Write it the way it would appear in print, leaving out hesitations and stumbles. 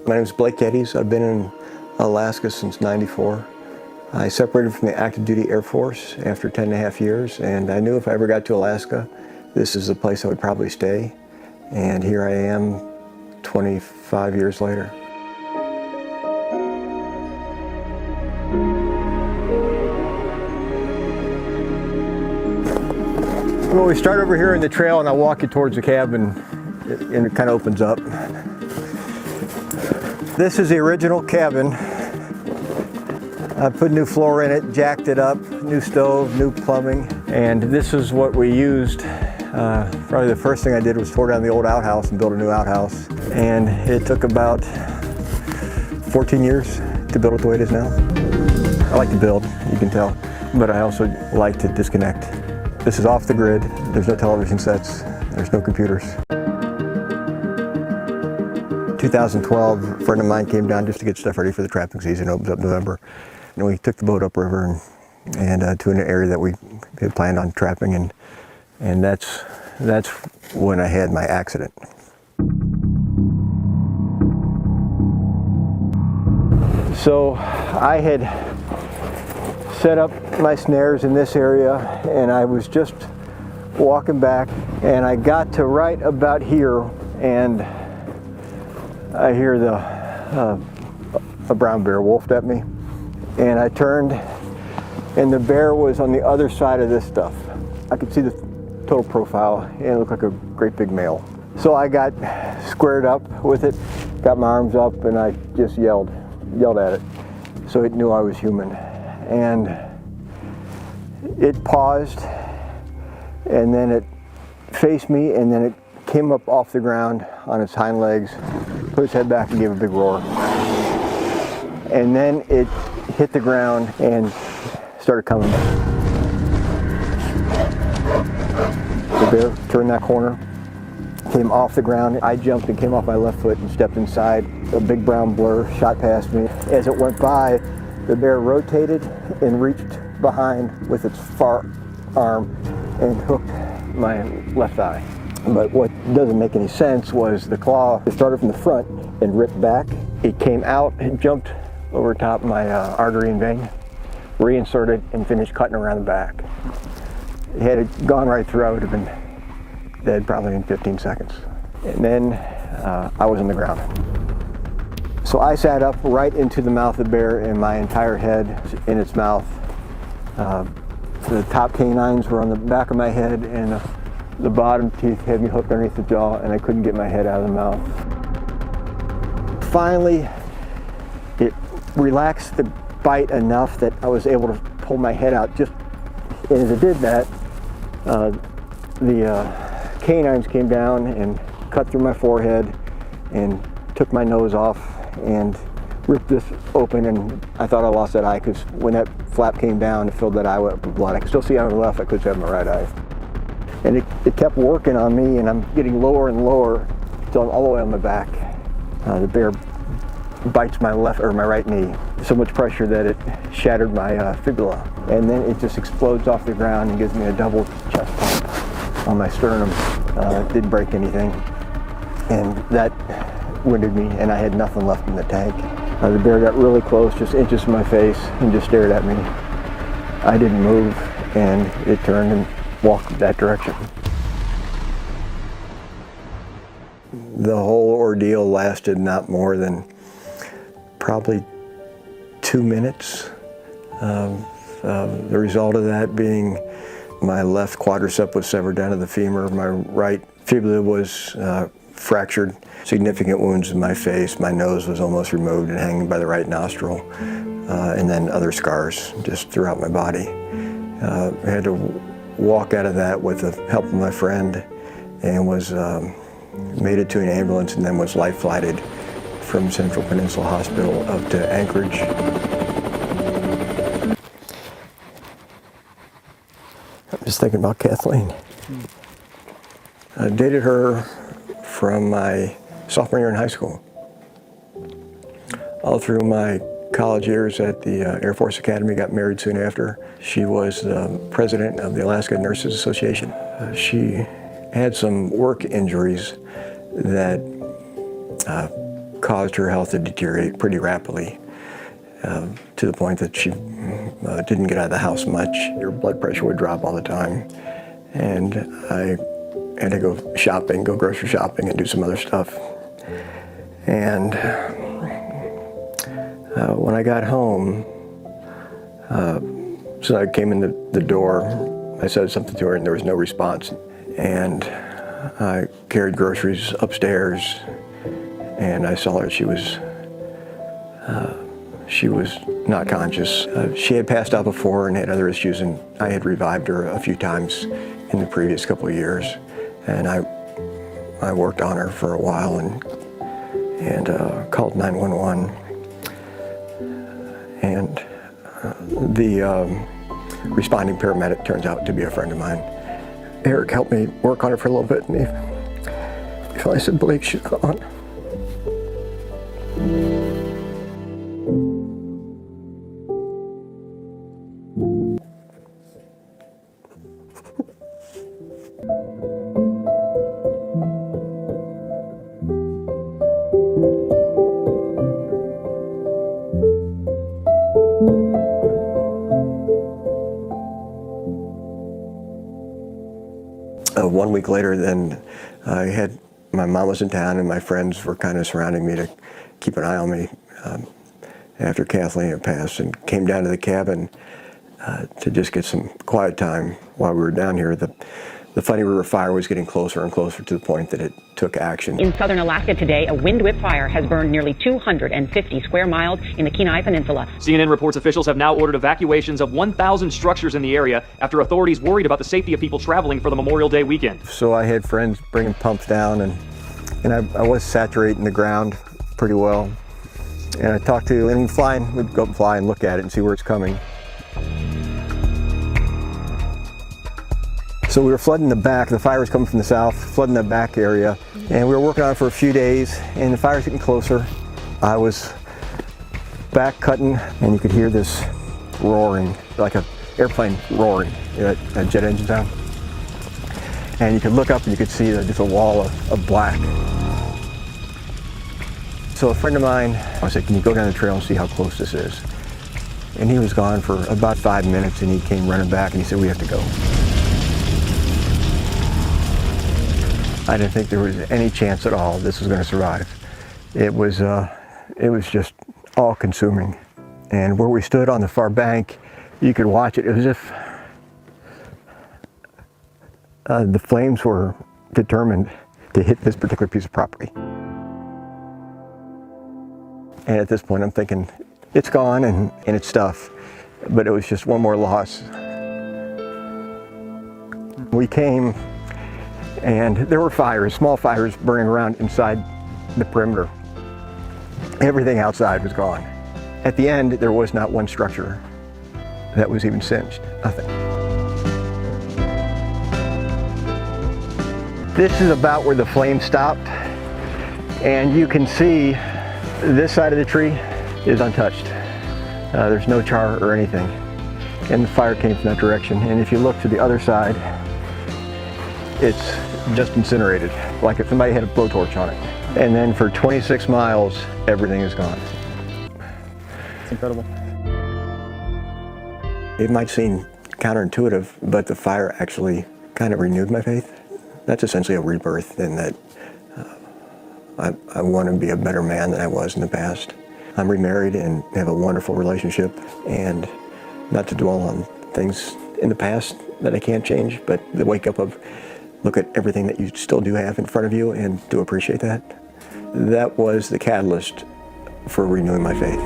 My name is Gettys. I've been in Alaska since '94. I separated from the active duty Air Force after 10.5 years, and I knew if I ever got to Alaska, this is the place I would probably stay. And here I am 25 years later. Well, we start over here in the trail and I'll walk you towards the cabin and it kind of opens up. This is the original cabin. I put new floor in it, jacked it up, new stove, new plumbing, and this is what we used. Probably the first thing I did was tore down the old outhouse and build a new outhouse. And it took about 14 years to build it the way it is now. I like to build, you can tell, but I also like to disconnect. This is off the grid. There's no television sets. There's no computers. 2012, a friend of mine came down just to get stuff ready for the trapping season. It opens up November. And we took the boat upriver and to an area that we had planned on trapping, and that's when I had my accident. So I had set up my snares in this area, and I was just walking back, and I got to right about here, and I hear a brown bear wolfed at me, and I turned, and the bear was on the other side of this stuff. I could see the total profile, and it looked like a great big male. So I got squared up with it, got my arms up, and I just yelled at it, so it knew I was human. And it paused, and then it faced me, and then it came up off the ground on its hind legs, put its head back and gave a big roar. And then it hit the ground and started coming back. The bear turned that corner, came off the ground. I jumped and came off my left foot and stepped inside. A big brown blur shot past me. As it went by, the bear rotated and reached behind with its far arm and hooked my left eye. But what doesn't make any sense was the claw, it started from the front and ripped back. It came out and jumped over top my artery and vein, reinserted, and finished cutting around the back. Had it gone right through, I would have been dead probably in 15 seconds. And then I was on the ground. So I sat up right into the mouth of the bear, and my entire head in its mouth. The top canines were on the back of my head, and the bottom teeth had me hooked underneath the jaw, and I couldn't get my head out of the mouth. Finally, it relaxed the bite enough that I was able to pull my head out. Just and as it did that, the canines came down and cut through my forehead and took my nose off and ripped this open, and I thought I lost that eye because when that flap came down, it filled that eye up with blood. I could still see on the left, I couldn't see on my right eye. And it kept working on me, and I'm getting lower and lower until I'm all the way on my back. The bear bites my left or my right knee. So much pressure that it shattered my fibula. And then it just explodes off the ground and gives me a double chest pump on my sternum. It didn't break anything. And that winded me, and I had nothing left in the tank. The bear got really close, just inches from my face, and just stared at me. I didn't move, and it turned and walked that direction. The whole ordeal lasted not more than probably 2 minutes. The result of that being my left quadricep was severed down to the femur, my right fibula was fractured, significant wounds in my face, my nose was almost removed and hanging by the right nostril, and then other scars just throughout my body. I had to walk out of that with the help of my friend, and was made it to an ambulance, and then was life flighted from Central Peninsula Hospital up to Anchorage. I'm just thinking about Kathleen. I dated her from my sophomore year in high school. All through my college years at the Air Force Academy, got married soon after. She was the president of the Alaska Nurses Association. She had some work injuries that caused her health to deteriorate pretty rapidly, to the point that she didn't get out of the house much. Her blood pressure would drop all the time, and I had to go shopping, go grocery shopping, and do some other stuff. And when I got home, so I came in the door, I said something to her and there was no response. And I carried groceries upstairs and I saw her. She was not conscious. She had passed out before and had other issues, and I had revived her a few times in the previous couple of years. And I worked on her for a while and called 911. And the responding paramedic turns out to be a friend of mine. Eric helped me work on her for a little bit, and he finally said, "Blake, she's gone." One week later, then my mom was in town and my friends were kind of surrounding me to keep an eye on me after Kathleen had passed, and came down to the cabin to just get some quiet time while we were down here. The Funny River fire was getting closer and closer to the point that it took action. In southern Alaska today, a wind whip fire has burned nearly 250 square miles in the Kenai Peninsula. CNN reports officials have now ordered evacuations of 1,000 structures in the area after authorities worried about the safety of people traveling for the Memorial Day weekend. So I had friends bringing pumps down, and I was saturating the ground pretty well. And I talked to, and we'd go up and fly and look at it and see where it's coming. So we were flooding the back. The fire was coming from the south, flooding the back area. And we were working on it for a few days, and the fire's getting closer. I was back cutting, and you could hear this roaring, like an airplane roaring, a jet engine sound. And you could look up and you could see just a wall of black. So a friend of mine, I said, "Can you go down the trail and see how close this is?" And he was gone for about 5 minutes, and he came running back and he said, "We have to go." I didn't think there was any chance at all this was going to survive. It was just all-consuming. And where we stood on the far bank, you could watch it. It was as if the flames were determined to hit this particular piece of property. And at this point, I'm thinking, it's gone and it's stuff, but it was just one more loss. We came, and there were fires, small fires burning around inside the perimeter. Everything outside was gone. At the end, there was not one structure that was even singed, nothing. This is about where the flame stopped, and you can see this side of the tree is untouched. There's no char or anything, and the fire came from that direction. And if you look to the other side, it's just incinerated, like if somebody had a blowtorch on it. And then for 26 miles, everything is gone. It's incredible. It might seem counterintuitive, but the fire actually kind of renewed my faith. That's essentially a rebirth in that I want to be a better man than I was in the past. I'm remarried and have a wonderful relationship, and not to dwell on things in the past that I can't change, but the wake up of look at everything that you still do have in front of you and to appreciate that. That was the catalyst for renewing my faith.